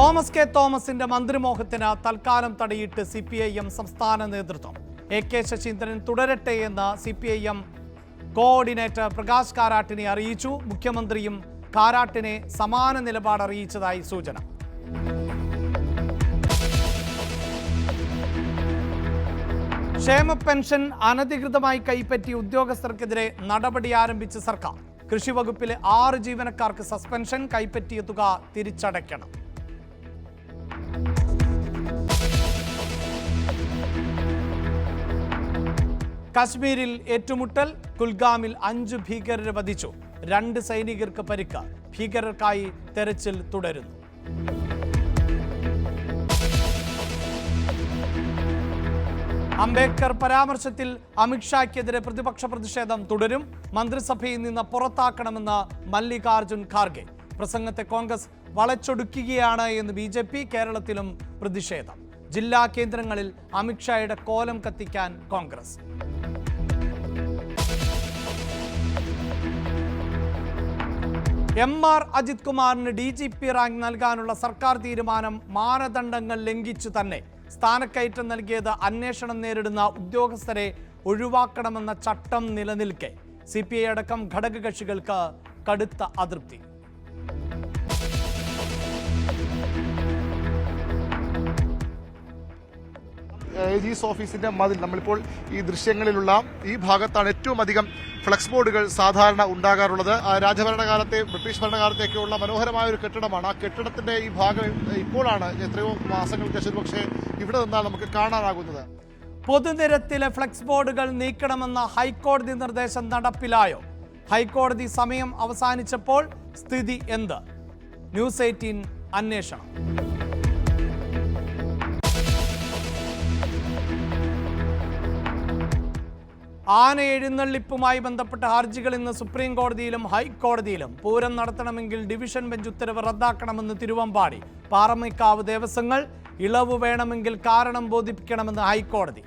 Thomas K തോമസിന്റെ മന്ത്രിമോഹത്തിന് തൽക്കാലം തടയിട്ട് CPIM സംസ്ഥാന നേതൃത്വം. AK ശശീന്ദ്രൻ തുടരട്ടെ എന്ന് CPIM കോർഡിനേറ്റർ പ്രകാശ് കാരാട്ടിനെ അറിയിച്ചു. മുഖ്യമന്ത്രിയും കാരാട്ടിനെ സമാന നിലപാട് അറിയിച്ചതായി സൂചന. ക്ഷേമ പെൻഷൻ അനധികൃതമായി കൈപ്പറ്റിയ ഉദ്യോഗസ്ഥർക്കെതിരെ നടപടി ആരംഭിച്ച സർക്കാർ. കൃഷി വകുപ്പിലെ 6 ജീവനക്കാർക്ക് സസ്പെൻഷൻ, കൈപ്പറ്റിയ തുക തിരിച്ചടയ്ക്കണം. കശ്മീരിൽ ഏറ്റുമുട്ടൽ, കുൽഗാമിൽ 5 ഭീകരരെ വധിച്ചു. 2 സൈനികർക്ക് പരിക്ക്. ഭീകരർക്കായി തെരച്ചിൽ തുടരുന്നു. അംബേദ്കർ പരാമർശത്തിൽ അമിത്ഷായ്ക്കെതിരെ പ്രതിപക്ഷ പ്രതിഷേധം തുടരും. മന്ത്രിസഭയിൽ നിന്ന് പുറത്താക്കണമെന്ന് മല്ലികാർജുൻ ഖാർഗെ. പ്രസംഗത്തെ കോൺഗ്രസ് വളച്ചൊടുക്കുകയാണ് എന്ന് BJP. കേരളത്തിലും പ്രതിഷേധം. ജില്ലാ കേന്ദ്രങ്ങളിൽ അമിത്ഷായുടെ കോലം കത്തിക്കാൻ കോൺഗ്രസ്. MR അജിത് കുമാറിന് DGP റാങ്ക് നൽകാനുള്ള സർക്കാർ തീരുമാനം മാനദണ്ഡങ്ങൾ ലംഘിച്ചു തന്നെ. സ്ഥാനക്കയറ്റം നൽകിയത് അന്വേഷണം നേരിടുന്ന ഉദ്യോഗസ്ഥരെ ഒഴിവാക്കണമെന്ന ചട്ടം നിലനിൽക്കെ CPI അടക്കം ഘടകകക്ഷികൾക്ക് കടുത്ത അതൃപ്തി. AG's ഓഫീസിന്റെ മതിൽ, നമ്മളിപ്പോൾ ഈ ദൃശ്യങ്ങളിലുള്ള ഈ ഭാഗത്താണ് ഏറ്റവും അധികം ഫ്ലക്സ് ബോർഡുകൾ സാധാരണ ഉണ്ടാകാറുള്ളത്. രാജഭരണകാലത്തെ, ബ്രിട്ടീഷ് ഭരണകാലത്തെയൊക്കെയുള്ള മനോഹരമായ ഒരു കെട്ടിടമാണ്. ആ കെട്ടിടത്തിന്റെ ഈ ഭാഗം ഇപ്പോഴാണ് എത്രയോ മാസങ്ങൾക്ക് ശേഷം പക്ഷേ ഇവിടെ നിന്നാൽ നമുക്ക് കാണാനാകുന്നത്. പൊതുനിരത്തിലെ ഫ്ലക്സ് ബോർഡുകൾ നീക്കണമെന്ന ഹൈക്കോടതി നിർദ്ദേശം നടപ്പിലായോ? ഹൈക്കോടതി സമയം അവസാനിച്ചപ്പോൾ സ്ഥിതി എന്ത്? News 18 അന്വേഷണം. ആന എഴുന്നള്ളിപ്പുമായി ബന്ധപ്പെട്ട ഹർജികൾ ഇന്ന് സുപ്രീം കോടതിയിലും ഹൈക്കോടതിയിലും. പൂരം നടത്തണമെങ്കിൽ ഡിവിഷൻ ബെഞ്ച് ഉത്തരവ് റദ്ദാക്കണമെന്ന് തിരുവമ്പാടി. പാറമേക്കാവ് ദേവസ്വങ്ങൾ ഇളവ് വേണമെങ്കിൽ കാരണം ബോധിപ്പിക്കണമെന്ന് ഹൈക്കോടതി.